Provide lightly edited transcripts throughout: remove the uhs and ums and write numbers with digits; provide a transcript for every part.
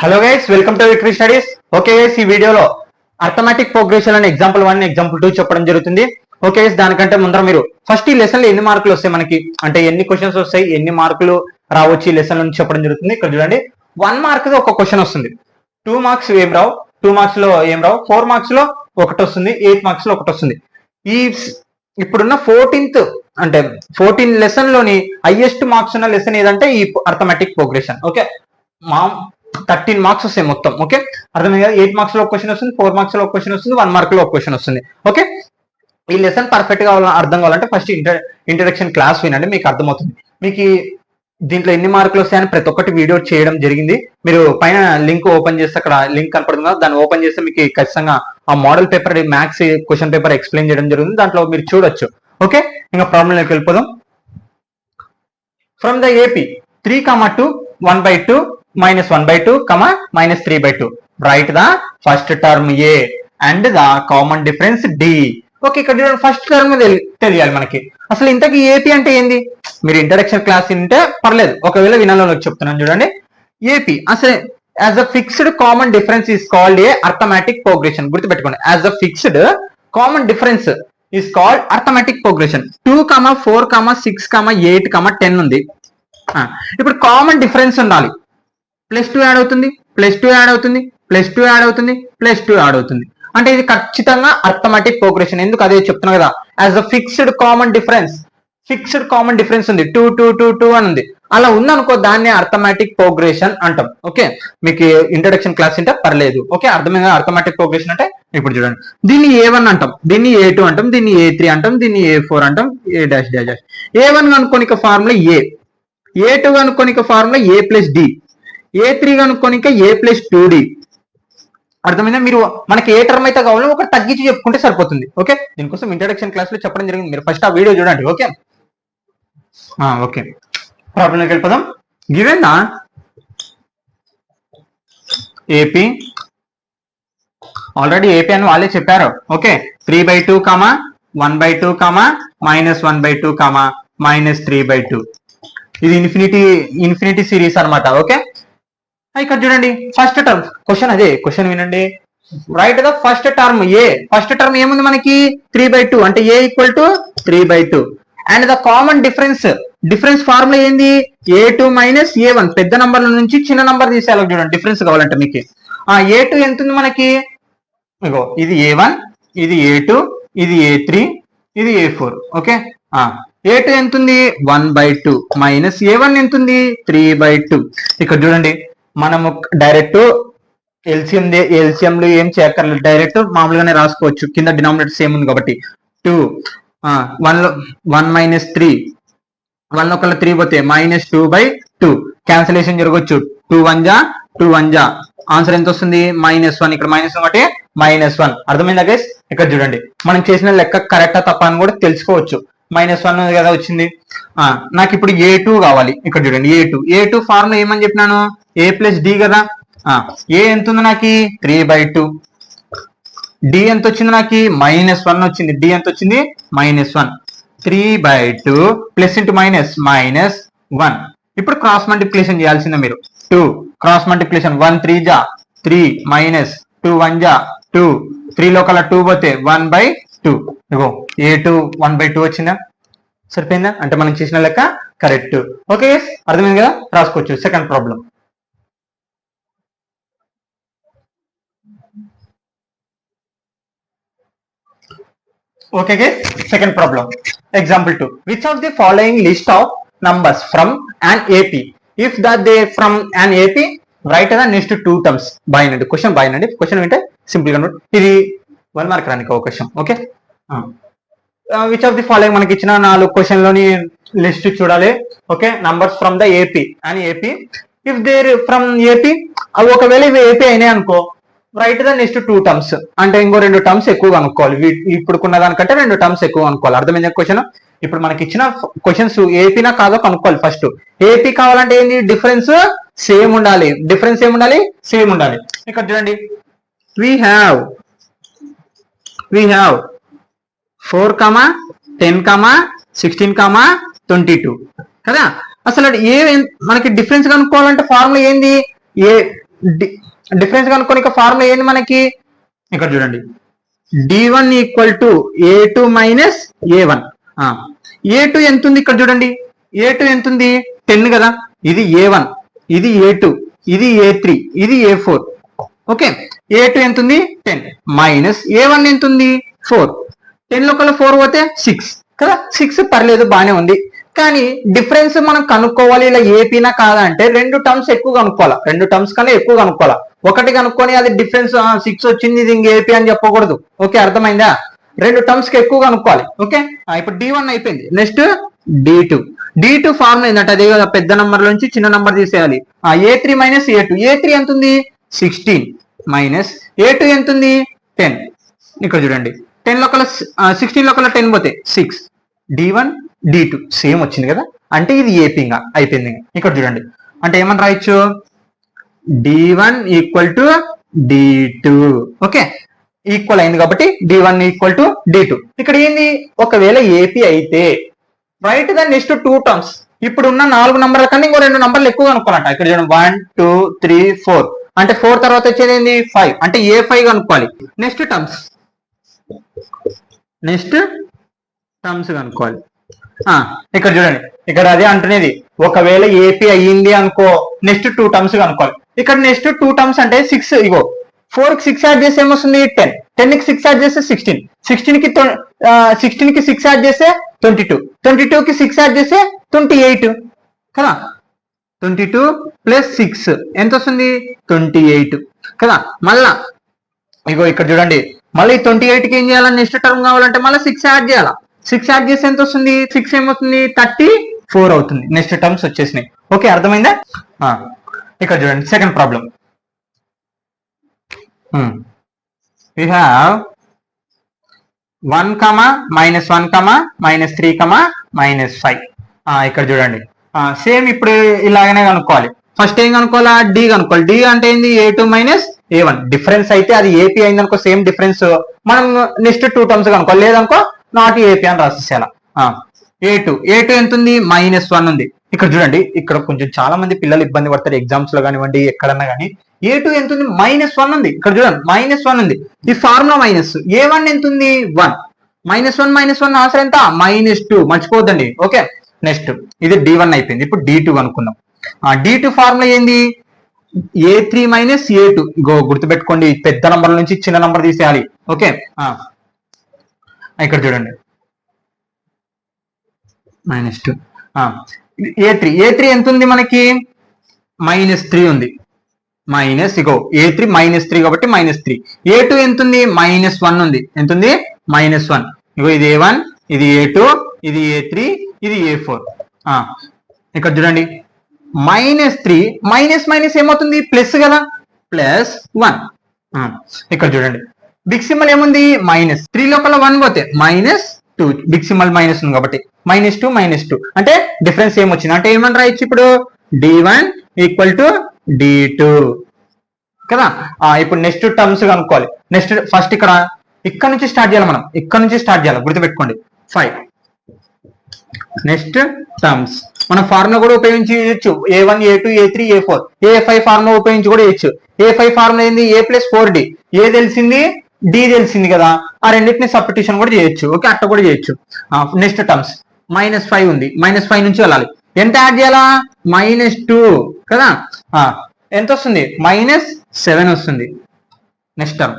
Hello guys, welcome to విక్రీ studies. Okay guys, ఈ వీడియోలో అర్థమెటిక్ ప్రోగ్రెషన్ అని ఎగ్జాంపుల్ 1 ఎగ్జాంపుల్ 2 చెప్పడం జరుగుతుంది. ఓకే గైస్, దానికంటే ముందర మీరు ఫస్ట్ ఈ లెసన్ లో ఎన్ని మార్కులు వస్తాయి, మనకి అంటే ఎన్ని క్వశ్చన్స్ వస్తాయి, ఎన్ని మార్కులు రావచ్చు ఈ లెసన్ నుంచి చెప్పడం జరుగుతుంది. ఇక్కడ చూడండి, 1 మార్క్ ఒక క్వశ్చన్ వస్తుంది, 2 మార్క్స్ ఏం రావు, 2 మార్క్స్ లో ఏం రావు, 4 మార్క్స్ లో ఒకటి వస్తుంది, 8 మార్క్స్ లో ఒకటి వస్తుంది. ఈ ఇప్పుడున్న 14th అంటే 14 లెసన్ లోని హైయెస్ట్ మార్క్స్ ఉన్న లెసన్ ఏదంటే ఈ అర్థమెటిక్ ప్రోగ్రెషన్. ఓకే, మా 13 మార్క్స్ వస్తాయి మొత్తం. ఓకే, అర్థమైంది కదా. 8 మార్క్స్ లో ఒక క్వశ్చన్ వస్తుంది, 4 మార్క్స్ లో ఒక క్వశ్చన్ వస్తుంది, 1 మార్క్ లో ఒక క్వశ్చన్ వస్తుంది. ఓకే, ఈ లెసన్ పర్ఫెక్ట్ గా అర్థం కావాలంటే ఫస్ట్ ఇంట్రడక్షన్ క్లాస్ వినండి, మీకు అర్థమవుతుంది. మీకు దీంట్లో ఎన్ని మార్కులు వస్తాయని ప్రతి ఒక్కటి వీడియో చేయడం జరిగింది. మీరు పైన లింక్ ఓపెన్ చేస్తే అక్కడ లింక్ కనపడుతుంది కదా, దాన్ని ఓపెన్ చేస్తే మీకు ఖచ్చితంగా ఆ model paper maths question paper explain చేయడం జరుగుతుంది, దాంట్లో మీరు చూడొచ్చు. ఓకే, ఇంకా ప్రాబ్లంలోకి వెళ్ళిపోదాం. From the AP 3, 2, 1/2 -1/2, -3/2. Write the first term A and the common difference D. Okay, ఇక్కడ చూడండి, ఫస్ట్ టర్మ్ తెలియాలి మనకి. అసలు ఇంతకీ ఏపీ అంటే ఏంది? మీరు ఇంట్రడక్షన్ క్లాస్ వింటే పర్లేదు, ఒకవేళ వినాలో చెప్తున్నాను చూడండి. ఏపీ అసలు as a fixed common difference is called a arithmetic progression. గుర్తుపెట్టుకోండి, as a fixed common difference is called arithmetic progression. 2, 4, 6, 8, 10 ఉంది. ఇప్పుడు కామన్ డిఫరెన్స్ ఉండాలి. +2 యాడ్ అవుతుంది, +2 యాడ్ అవుతుంది, +2 యాడ్ అవుతుంది, +2 యాడ్ అవుతుంది. అంటే ఇది ఖచ్చితంగా అర్థమెటిక్ ప్రోగ్రెషన్. ఎందుకు అదే చెప్తున్నా కదా, as a fixed common difference ఉంది, 2, 2, 2, 2 అని ఉంది. అలా ఉందనుకో, దాన్ని అర్థమెటిక్ ప్రోగ్రెషన్ అంటాం. ఓకే, మీకు ఇంట్రడక్షన్ క్లాస్ అంటే పర్లేదు. ఓకే, అర్థమైందా అర్థమెటిక్ ప్రోగ్రెషన్ అంటే? ఇప్పుడు చూడండి, దీన్ని A1 అంటాం, దీన్ని A2 అంటాం, దీన్ని A3 అంటాం, దీన్ని A4 అంటాం, A'. A1 కనుక్కోనిక ఫార్ములా A, A2 కనుక్కోనిక ఫార్ములా A+D, A3 కనుక్కోనిక A+2D. అర్థమైందా? మీరు మనకి ఏ టర్మ్ అయితే కావాలో ఒక తగ్గించి చెప్పుకుంటే సరిపోతుంది. ఓకే, దీనికోసం ఇంట్రడక్షన్ క్లాస్ లో చెప్పడం జరిగింది, మీరు ఫస్ట్ ఆ వీడియో చూడండి. ఓకే ఓకే, ప్రాబ్లంలోకి వెళ్ళిపోదాం. Given the AP, already AP అని వాళ్ళే చెప్పారు. ఓకే, 3/2, 1/2, -1/2, -3/2. ఇది ఇన్ఫినిటీ సిరీస్ అన్నమాట. ఓకే, ఇక్కడ చూడండి, ఫస్ట్ టర్మ్ క్వశ్చన్ అదే క్వశ్చన్ వినండి. Right the first term A. First term ఏముంది మనకి? 3/2, అంటే A = 3/2. And the common difference formula ఏంది? A2 - A1. పెద్ద నంబర్ల నుంచి చిన్న నంబర్ తీసేయాలి. చూడండి, డిఫరెన్స్ కావాలంటే మీకు A2 ఎంత ఉంది మనకి? ఇగో, ఇది A1, ఇది A2, ఇది A3, ఇది A4. ఓకే, A2 ఎంత ఉంది? 1/2 -A1 ఎంత ఉంది? 3/2. ఇక్కడ చూడండి, మనము డైరెక్ట్ ఎల్సిఎంలు ఏం చేయక్కర్లేదు, డైరెక్ట్ మామూలుగానే రాసుకోవచ్చు. కింద డినామినేటర్ సేమ్ ఉంది కాబట్టి 2, 1 - 3, 1 ఒకళ్ళ 3 పోతే -2/2. క్యాన్సిలేషన్ జరగవచ్చు. 2 1 జా 2 1 జా, ఆన్సర్ ఎంత వస్తుంది? -1. ఇక్కడ -1 ఒకటి -1. అర్థమైందా గైస్? ఇక్కడ చూడండి, మనం చేసిన లెక్క కరెక్టా తప్ప అని కూడా తెలుసుకోవచ్చు. -1 కదా వచ్చింది. నాకు ఇప్పుడు A2 కావాలి. ఇక్కడ చూడండి, A2 ఫార్ములా ఏమని చెప్పినాను? A+D కదా. A ఎంత ఉంది నాకు? 3/2. D ఎంత వచ్చింది నాకు? -1 వచ్చింది. D ఎంత వచ్చింది? -1. 3/2 ప్లస్ ఇంటూ -1. ఇప్పుడు క్రాస్ మల్టిప్లికేషన్ చేయాల్సిందే మీరు. 2 క్రాస్ మల్టిప్లికేషన్, 1 3 జా 3, -2 1 జా 2, 3 లోకల 2 పోతే 1/2. ఇగో A2 1/2 వచ్చిందా? సరిపోయిందా? అంటే మనం చేసిన లెక్క కరెక్ట్. ఓకే, అర్థమైంది కదా, రాసుకోవచ్చు. Second problem. Okay, second problem. Example 2. Which of the following list of numbers from an AP? If that they from an AP, write the next 2 terms. Binary question, binary question అంటే simple గా note. ఇది 1 mark రానికి అవకాశం. Okay, which of the following మనకి ఇచ్చిన 4 question లోని list చూడాలి. Okay, numbers from the AP and AP. If there from AP, అవి ఒకవేళ ఇవి ఏపీ అయినాయి అనుకో, రైట్ ద నెక్స్ట్ 2 టర్మ్స్. అంటే ఇంకో 2 టర్మ్స్ ఎక్కువగా అనుకోవాలి. ఇప్పుడుకున్న దానికంటే 2 టర్మ్స్ ఎక్కువ అనుకోవాలి. అర్థమైంది క్వశ్చన్? ఇప్పుడు మనకి ఇచ్చిన క్వశ్చన్స్ ఏపీనా కాదో కనుక్కోవాలి. ఫస్ట్ ఏపీ కావాలంటే ఏంటి? డిఫరెన్స్ సేమ్ ఉండాలి. సేమ్ ఉండాలి. ఇక్కడ చూడండి, we have 4, 10, 16, 22 కదా. అసలు ఏ మనకి డిఫరెన్స్ కనుక్కోవాలంటే ఫార్ములా ఏంది? డిఫరెన్స్ కనుక్కొని ఇక ఫార్ములా ఏంది మనకి, ఇక్కడ చూడండి d1 equal to a2 minus a1. a2 ఎంత ఉంది ఇక్కడ చూడండి, a2 ఎంత ఉంది 10 కదా, ఇది a1, ఇది a2, ఇది a3, ఇది a4. ఓకే, a2 ఎంత ఉంది 10 మైనస్ a1 ఎంత ఉంది 4. 10 లో 4 పోతే 6 కదా, 6 పర్లేదు బానే ఉంది. కానీ డిఫరెన్స్ మనం కనుక్కోవాలి, ఇలా ఏపీనా కాదా అంటే రెండు టర్మ్స్ ఎక్కువ కనుక్కోవాలా, రెండు టర్మ్స్ కన్నా ఎక్కువ కనుక్కోవాలా. ఒకటి కనుక్కొని అది డిఫరెన్స్ 6 వచ్చింది ఇది ఇంక ఏపీ అని చెప్పకూడదు. ఓకే, అర్థమైందా, రెండు టర్మ్స్ కి ఎక్కువ కనుక్కోవాలి. ఓకే, ఇప్పుడు d1 అయిపోయింది. నెక్స్ట్ d2 ఫార్ములా ఏంటంటే అదే కదా, పెద్ద నంబర్ నుంచి చిన్న నంబర్ తీసేయాలి. a3 మైనస్ a2, a3 ఎంత ఉంది 16 మైనస్ a2 ఎంత ఉంది 10. ఇక్కడ చూడండి 10 లో 16 లో 10 పోతే 6, d1 d2 సేమ్ వచ్చింది కదా, అంటే ఇది ఏపీగా అయిపోయింది. ఇక్కడ చూడండి అంటే ఏమని రాయొచ్చు, d1 equal to d2. Okay, equal అయింది కాబట్టి d1 ఈక్వల్ టు d2. ఇక్కడ ఏంది, ఒకవేళ ఏపీ అయితే రైట్ ద నెక్స్ట్ 2 టర్మ్స్. ఇప్పుడు ఉన్న 4 నంబర్ల కన్నా ఇంకో 2 నంబర్లు ఎక్కువ కనుక్కోవాలంట. ఇక్కడ చూడండి 1 2 3 4 అంటే 4 తర్వాత వచ్చేది ఏంది 5, అంటే a5 కనుక్కోవాలి. నెక్స్ట్ టర్మ్స్ కనుక్కోవాలి. ఇక్కడ చూడండి, ఇక్కడ అదే అంటున్నది, ఒకవేళ ఏపీ అయ్యింది అనుకో నెక్స్ట్ 2 టర్మ్స్ కనుక్కోవాలి. ఇక్కడ నెక్స్ట్ 2 టర్మ్స్ అంటే 6, ఇగో 4 కి 6 యాడ్ చేస్తే ఏమొస్తుంది 10, 10 కి 6 యాడ్ చేస్తే 16, 16 కి 6 యాడ్ చేస్తే 22, 22 కి 6 యాడ్ చేస్తే 28 కదా, 22 ప్లస్ 6 ఎంత వస్తుంది 28 కదా. మళ్ళా ఇగో ఇక్కడ చూడండి, మళ్ళీ 28 కి ఏం చేయాలి, నెక్స్ట్ టర్మ్ కావాలంటే మళ్ళీ 6 యాడ్ చేయాలా, 6 యాడ్ చేస్తే ఎంత వస్తుంది 6 ఏమవుతుంది 34 అవుతుంది. నెక్స్ట్ టర్మ్స్ వచ్చేసినాయి. ఓకే, అర్థమైందా. ఇక్కడ చూడండి సెకండ్ ప్రాబ్లం, we have 1, -1, -3, -5. ఇక్కడ చూడండి సేమ్ ఇప్పుడు ఇలాగనే కనుక్కోవాలి. ఫస్ట్ ఏం కనుక్కోవాలా, డి కనుక్కోవాలి. డి అంటే ఏంది a2 మైనస్ a1. డిఫరెన్స్ అయితే అది ఏపీ అయిందనుకో సేమ్ డిఫరెన్స్, మనం నెక్స్ట్ 2 టర్మ్స్ కనుక్కోవాలి, లేదనుకో నాట్ ఏపీ అని రాసేసేయాల. a2 ఎంత ఉంది -1 ఉంది. ఇక్కడ చూడండి, ఇక్కడ కొంచెం చాలా మంది పిల్లలు ఇబ్బంది పడతారు ఎగ్జామ్స్ లో కానివ్వండి ఎక్కడన్నా కానీ. a2 ఎంత ఉంది -1 ఉంది. ఇక్కడ చూడండి -1 ఉంది, ఈ ఫార్ములా మైనస్. a1 ఎంత ఉంది 1, -1 ఆన్సర్ ఎంత -2, మర్చిపోద్దండి. ఓకే, నెక్స్ట్ ఇది d1 అయిపోయింది. ఇప్పుడు d2 అనుకుందాం. d2 ఫార్ములా ఏంది, a3 మైనస్ a2. గుర్తుపెట్టుకోండి, పెద్ద నంబర్ నుంచి చిన్న నంబర్ తీసేయాలి. ఓకే, ఇక్కడ చూడండి -2. a3 ఎంత ఉంది మనకి -3 ఉంది. a3 -3 కాబట్టి -3. a2 ఎంత ఉంది -1 ఉంది. ఎంత ఉంది -1. ఇగో ఇది a1, ఇది a2, ఇది a3, ఇది a4. ఇక్కడ చూడండి -3 మైనస్ ఏమవుతుంది ప్లస్ కదా, +1. ఇక్కడ చూడండి బిగ్ సింబల్ ఏముంది -3 లోపల 1 పోతే -2, బిగ్ సింబల్ మైనస్ ఉంది కాబట్టి -2 అంటే డిఫరెన్స్ ఏమొచ్చింది అంటే ఏమని రాయొచ్చు ఇప్పుడు, d1 ఈక్వల్ టు d2 కదా. ఇప్పుడు నెక్స్ట్ టర్మ్స్ కనుక్కోవాలి. నెక్స్ట్ ఫస్ట్ ఇక్కడ నుంచి స్టార్ట్ చేయాలి, మనం ఇక్కడ నుంచి స్టార్ట్ చేయాలి, గుర్తుపెట్టుకోండి 5. నెక్స్ట్ టర్మ్స్ మనం ఫార్ములా కూడా ఉపయోగించి చేయొచ్చు, a1 a2 a3 a4, a5 formula ఉపయోగించి కూడా చేయొచ్చు. a5 ఫార్ములా ఏంది a + 4d, a తెలిసింది d తెలిసింది కదా, ఆ రెండింటిని సబ్స్టిట్యూషన్ కూడా చేయొచ్చు. ఓకే, అట్ట కూడా చేయొచ్చు. నెక్స్ట్ టర్మ్స్ -5 ఉంది, -5 నుంచి వెళ్ళాలి, ఎంత యాడ్ చేయాలా -2 కదా, ఎంత వస్తుంది -7 వస్తుంది. నెక్స్ట్ టర్మ్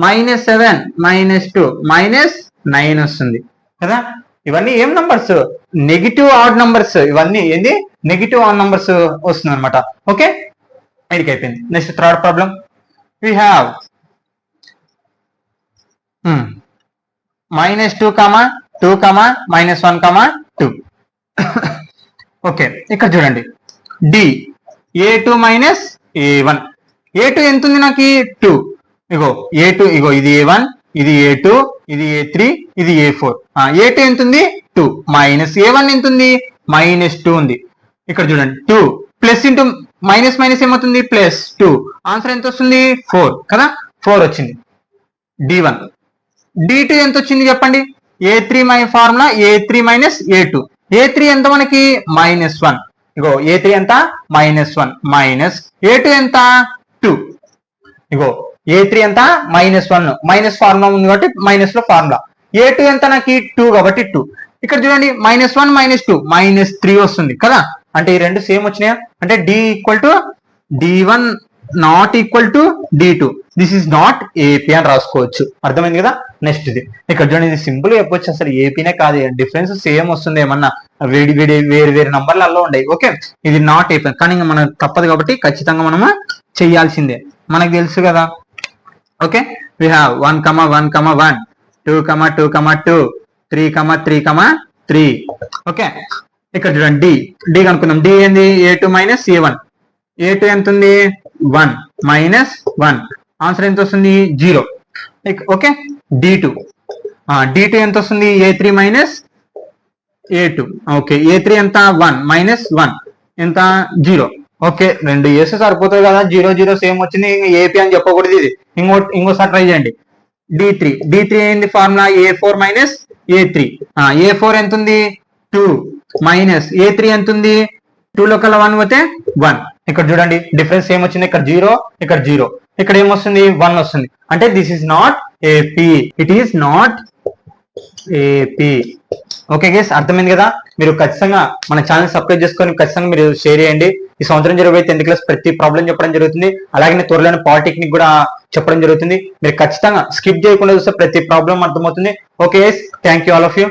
-7 -2 -9 వస్తుంది కదా. ఇవన్నీ ఏం నంబర్స్, నెగిటివ్ ఆడ్ నంబర్స్, ఇవన్నీ ఏంది నెగిటివ్ ఆడ్ నంబర్స్ వస్తుంది అనమాట. ఓకే, ఇదికి అయిపోయింది. Next third problem, we have -2, 2, -1, 2. Okay, ఇక్కడ చూడండి d a2 minus a1. a2 ఎంత ఉంది నాకు 2, ఇగో a2, ఇగో ఇది a1, ఇది a2, ఇది a3, ఇది a4. a2 ఎంత ఉంది 2 మైనస్ a1 ఎంత ఉంది -2 ఉంది. ఇక్కడ చూడండి 2 ప్లస్ ఇంటూ మైనస్ ఏమవుతుంది +2. ఆన్సర్ ఎంత వస్తుంది 4 కదా, 4 వచ్చింది. d1. d2 ఎంత వచ్చింది చెప్పండి, a3 formula a3 minus a2. a3 ఎంత మనకి -1, ఇగో A3 ఎంత -1 మైనస్ A2 ఎంత 2. ఇగో A3 ఎంత -1 మైనస్ ఫార్ములా ఉంది కాబట్టి మైనస్ లో ఫార్ములా. A2 ఎంత నాకు 2 కాబట్టి 2. ఇక్కడ చూడండి -1 -2 -3 వస్తుంది కదా, అంటే ఈ రెండు సేమ్ వచ్చినాయా, అంటే D equal to D1 not equal to D2. This is not AP అని రాసుకోవచ్చు. అర్థమైంది కదా. నెక్స్ట్ ఇది ఇక్కడ చూడండి, ఇది సింపుల్ గా చెప్పొచ్చు, అసలు ఏపీనే కాదు, డిఫరెన్స్ సేమ్ వస్తుంది, ఏమన్నా వేరు నంబర్లలో ఉన్నాయి. ఓకే, ఇది నాట్ AP కానీ ఇంకా మనకు తప్పదు కాబట్టి ఖచ్చితంగా మనము చెయ్యాల్సిందే, మనకు తెలుసు కదా. Okay, we have 1, 1, 1, 2, 2, 2, 3, 3, 3. ఓకే, ఇక్కడ చూడండి డి కనుక్కుందాం. డి ఏంది A2 మైనస్ A1. A2 ఎంత ఉంది 1 మైనస్ 1, ఆన్సర్ ఎంత వస్తుంది 0. ఓకే, D2 ఎంత వస్తుంది A3 minus A2. Okay, A3 ఎంత 1 మైనస్ 1 ఎంత 0. ఓకే, రెండు ఏసే సరిపోతుంది కదా, 0 0 సేమ్ వచ్చింది, ఏపీ అని చెప్పకూడదు. ఇది ఇంకోసారి ట్రై చేయండి. D3 ఏంది formula A4 minus A3. A4 ఎంత ఉంది 2 మైనస్ A3 ఎంత ఉంది 2 లో కల్లా 1 పోతే 1. ఇక్కడ చూడండి డిఫరెన్స్ ఏం వచ్చింది, ఇక్కడ 0 ఇక్కడ 0, ఇక్కడ ఏమొస్తుంది 1 వస్తుంది, అంటే this is not AP, it is not AP. Okay guys, అర్థమైంది కదా. మీరు ఖచ్చితంగా మన ఛానల్ సబ్స్క్రైబ్ చేసుకొని ఖచ్చితంగా మీరు షేర్ చేయండి. ఈ సంవత్సరం జరగబోయే 10th క్లాస్ ప్రతి ప్రాబ్లం చెప్పడం జరుగుతుంది, అలాగే త్వరలోనే పాలిటెక్నిక్ కూడా చెప్పడం జరుగుతుంది. మీరు ఖచ్చితంగా స్కిప్ చేయకుండా చూస్తే ప్రతి ప్రాబ్లం అర్థమవుతుంది. Okay guys, thank you all of you.